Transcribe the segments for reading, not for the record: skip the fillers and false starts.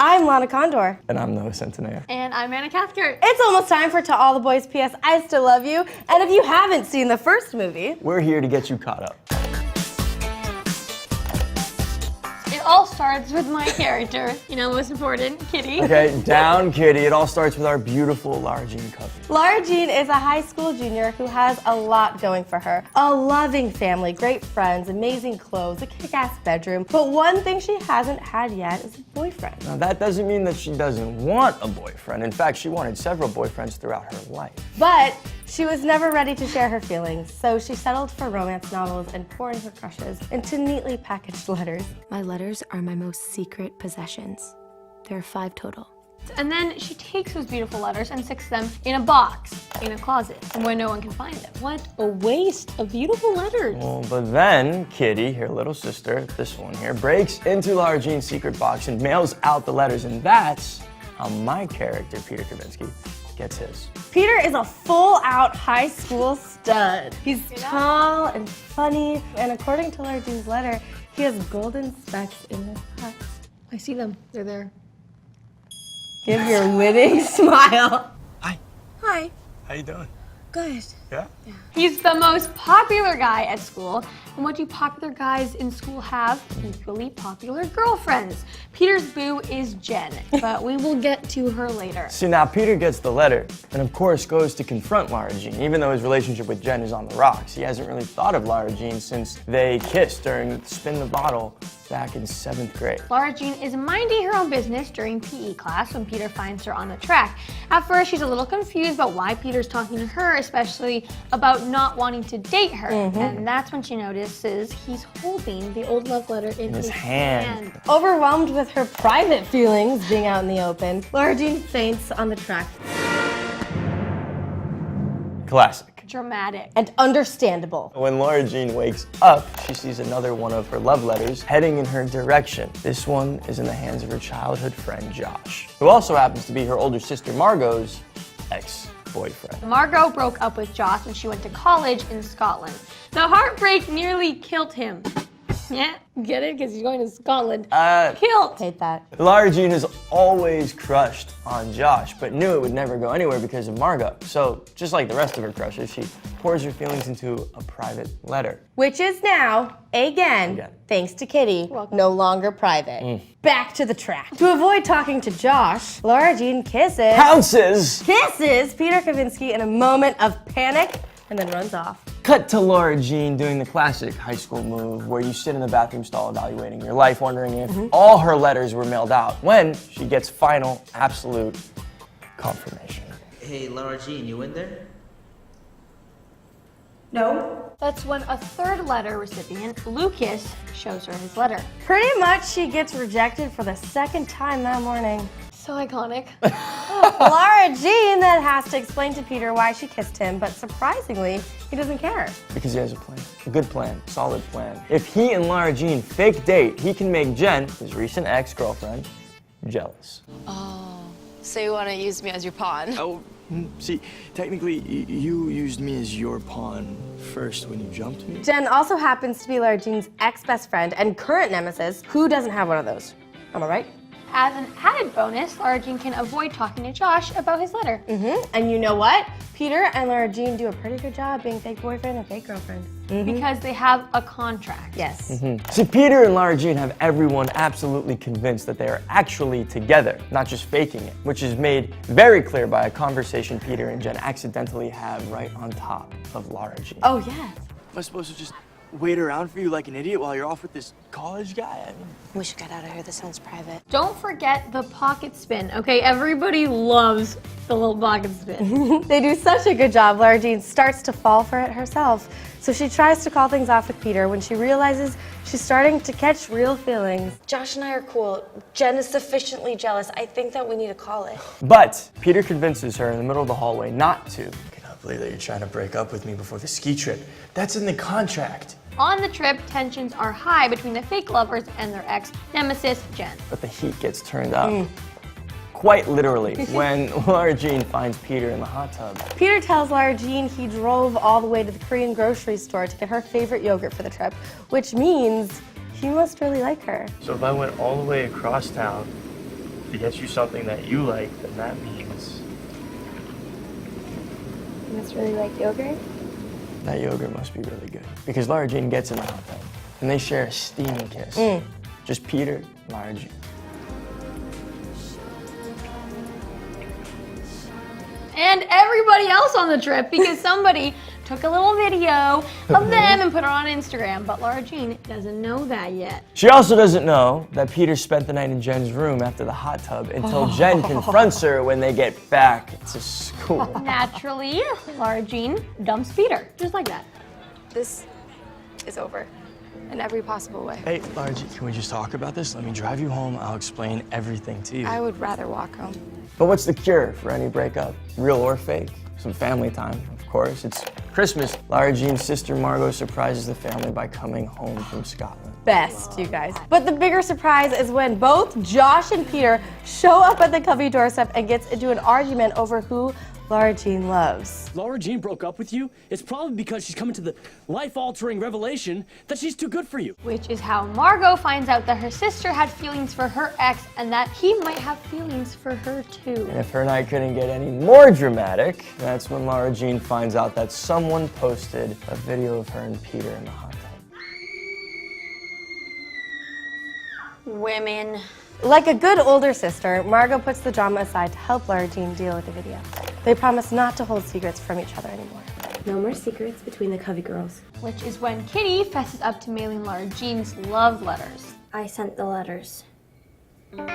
I'm Lana Condor. And I'm Noah Centineo. And I'm Anna Cathcart. It's almost time for To All the Boys P.S. I Still Love You. And if you haven't seen the first movie, we're here to get you caught up. It all starts with my character, most important, Kitty. Okay, down Kitty. It all starts with our beautiful Lara Jean Covey. Lara Jean is a high school junior who has a lot going for her. A loving family, great friends, amazing clothes, a kick-ass bedroom. But one thing she hasn't had yet is a boyfriend. Now that doesn't mean that she doesn't want a boyfriend. In fact, she wanted several boyfriends throughout her life. But she was never ready to share her feelings, so she settled for romance novels and pouring her crushes into neatly packaged letters. My letters are my most secret possessions. There are 5 total. And then she takes those beautiful letters and sticks them in a box, in a closet, where no one can find them. What a waste of beautiful letters. Well, but then Kitty, her little sister, this one here, breaks into Lara Jean's secret box and mails out the letters, and that's how my character, Peter Kavinsky, gets his. Peter is a full-out high school stud. He's tall and funny, and according to Lara Jean's letter, he has golden specks in his eyes. I see them. They're there. Give your winning smile. Hi. Hi. How you doing? Good. Yeah? He's the most popular guy at school. And what do popular guys in school have? Equally popular girlfriends. Peter's boo is Jen, but we will get to her later. See, now Peter gets the letter and of course goes to confront Lara Jean, even though his relationship with Jen is on the rocks. He hasn't really thought of Lara Jean since they kissed during Spin the Bottle back in 7th grade. Lara Jean is minding her own business during PE class when Peter finds her on the track. At first, she's a little confused about why Peter's talking to her, especially about not wanting to date her. And that's when she notices he's holding the old love letter in his hand. Overwhelmed with her private feelings being out in the open, Lara Jean faints on the track. Classic. Dramatic. And understandable. When Lara Jean wakes up, she sees another one of her love letters heading in her direction. This one is in the hands of her childhood friend, Josh, who also happens to be her older sister, Margot's ex-boyfriend. Margot broke up with Josh when she went to college in Scotland. The heartbreak nearly killed him. Yeah, get it? Because he's going to Scotland. Killed. Hate that. Lara Jean has always crushed on Josh, but knew it would never go anywhere because of Margot. So, just like the rest of her crushes, she pours her feelings into a private letter. Which is now, again, thanks to Kitty, no longer private. Back to the track. To avoid talking to Josh, Lara Jean kisses Peter Kavinsky in a moment of panic and then runs off. Cut to Lara Jean doing the classic high school move where you sit in the bathroom stall evaluating your life, wondering if all her letters were mailed out, when she gets final, absolute confirmation. Hey, Lara Jean, you in there? No. That's when a third letter recipient, Lucas, shows her his letter. Pretty much she gets rejected for the 2nd time that morning. So iconic. Lara Jean then has to explain to Peter why she kissed him, but surprisingly, he doesn't care. Because he has a plan. A good plan. Solid plan. If he and Lara Jean fake date, he can make Jen, his recent ex-girlfriend, jealous. Oh, so you want to use me as your pawn? Oh, see, technically, you used me as your pawn first when you jumped me. Jen also happens to be Lara Jean's ex-best friend and current nemesis. Who doesn't have one of those? Am I right? As an added bonus, Lara Jean can avoid talking to Josh about his letter. And you know what? Peter and Lara Jean do a pretty good job being fake boyfriend and fake girlfriend. Because they have a contract. Yes. See, Peter and Lara Jean have everyone absolutely convinced that they are actually together, not just faking it, which is made very clear by a conversation Peter and Jen accidentally have right on top of Lara Jean. Oh, yes. Am I supposed to just wait around for you like an idiot while you're off with this college guy? I mean, We should get out of here. This sounds private. Don't forget the pocket spin, okay? Everybody loves the little pocket spin. They do such a good job. Lara Jean starts to fall for it herself. So she tries to call things off with Peter when she realizes she's starting to catch real feelings. Josh and I are cool. Jen is sufficiently jealous. I think that we need to call it. but Peter convinces her in the middle of the hallway not to. I cannot believe that you're trying to break up with me before the ski trip. That's in the contract. On the trip, tensions are high between the fake lovers and their ex-nemesis, Jen. But the heat gets turned up. Quite literally, when Lara Jean finds Peter in the hot tub. Peter tells Lara Jean he drove all the way to the Korean grocery store to get her favorite yogurt for the trip, which means he must really like her. So if I went all the way across town he gets you something that you like, then that means You must really like yogurt? that yogurt must be really good. Because Lara Jean gets in the hot tub, and they share a steamy kiss. Just Peter and Lara Jean. And everybody else on the trip, because somebody took a little video of them and put it on Instagram, but Lara Jean doesn't know that yet. She also doesn't know that Peter spent the night in Jen's room after the hot tub until Jen confronts her when they get back to school. Naturally, Lara Jean dumps Peter, just like that. This is over in every possible way. Hey, Lara Jean, can we just talk about this? Let me drive you home. I'll explain everything to you. I would rather walk home. But what's the cure for any breakup? Real or fake? Some family time, of course. It's Christmas. Lara Jean's sister Margot surprises the family by coming home from Scotland. Best, you guys. But the bigger surprise is when both Josh and Peter show up at the Covey doorstep and gets into an argument over who Lara Jean loves. Lara Jean broke up with you? It's probably because she's coming to the life-altering revelation that she's too good for you. Which is how Margot finds out that her sister had feelings for her ex and that he might have feelings for her too. And if her night couldn't get any more dramatic, that's when Lara Jean finds out that someone posted a video of her and Peter in the hot tub. Women. Like a good older sister, Margot puts the drama aside to help Lara Jean deal with the video. They promise not to hold secrets from each other anymore. No more secrets between the Covey girls. Which is when Kitty fesses up to mailing Lara Jean's love letters. I sent the letters. I'm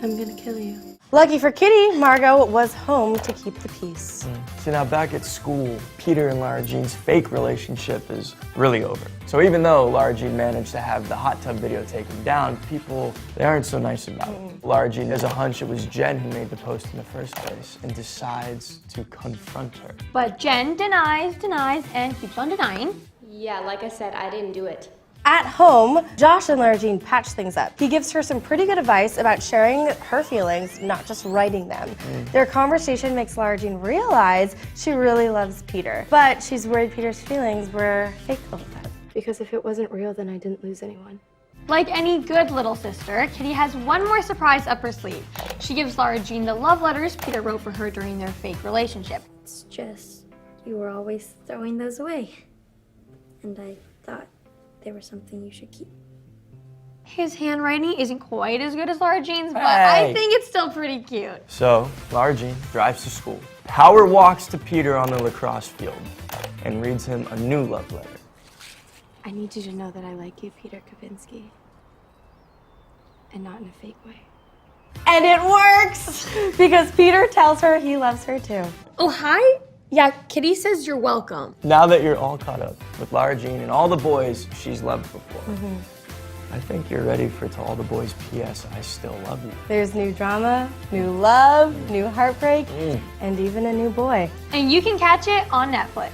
gonna kill you. Lucky for Kitty, Margot was home to keep the peace. See, now back at school, Peter and Lara Jean's fake relationship is really over. So even though Lara Jean managed to have the hot tub video taken down, people, they aren't so nice about it. Lara Jean has a hunch it was Jen who made the post in the first place and decides to confront her. But Jen denies, and keeps on denying. Yeah, like I said, I didn't do it. At home, Josh and Lara Jean patch things up. He gives her some pretty good advice about sharing her feelings, not just writing them. Their conversation makes Lara Jean realize she really loves Peter, but she's worried Peter's feelings were fake the whole time. Because if it wasn't real, then I didn't lose anyone. Like any good little sister, Kitty has one more surprise up her sleeve. She gives Lara Jean the love letters Peter wrote for her during their fake relationship. It's just, you were always throwing those away. And I thought they were something you should keep. His handwriting isn't quite as good as Lara Jean's, but I think it's still pretty cute. So, Lara Jean drives to school. Power walks to Peter on the lacrosse field and reads him a new love letter. I need you to know that I like you, Peter Kavinsky. And not in a fake way. And it works! Because Peter tells her he loves her too. Oh, hi? Yeah, Kitty says you're welcome. Now that you're all caught up with Lara Jean and all the boys she's loved before, I think you're ready for To All the Boys P.S. I Still Love You. There's new drama, new love, new heartbreak, and even a new boy. And you can catch it on Netflix.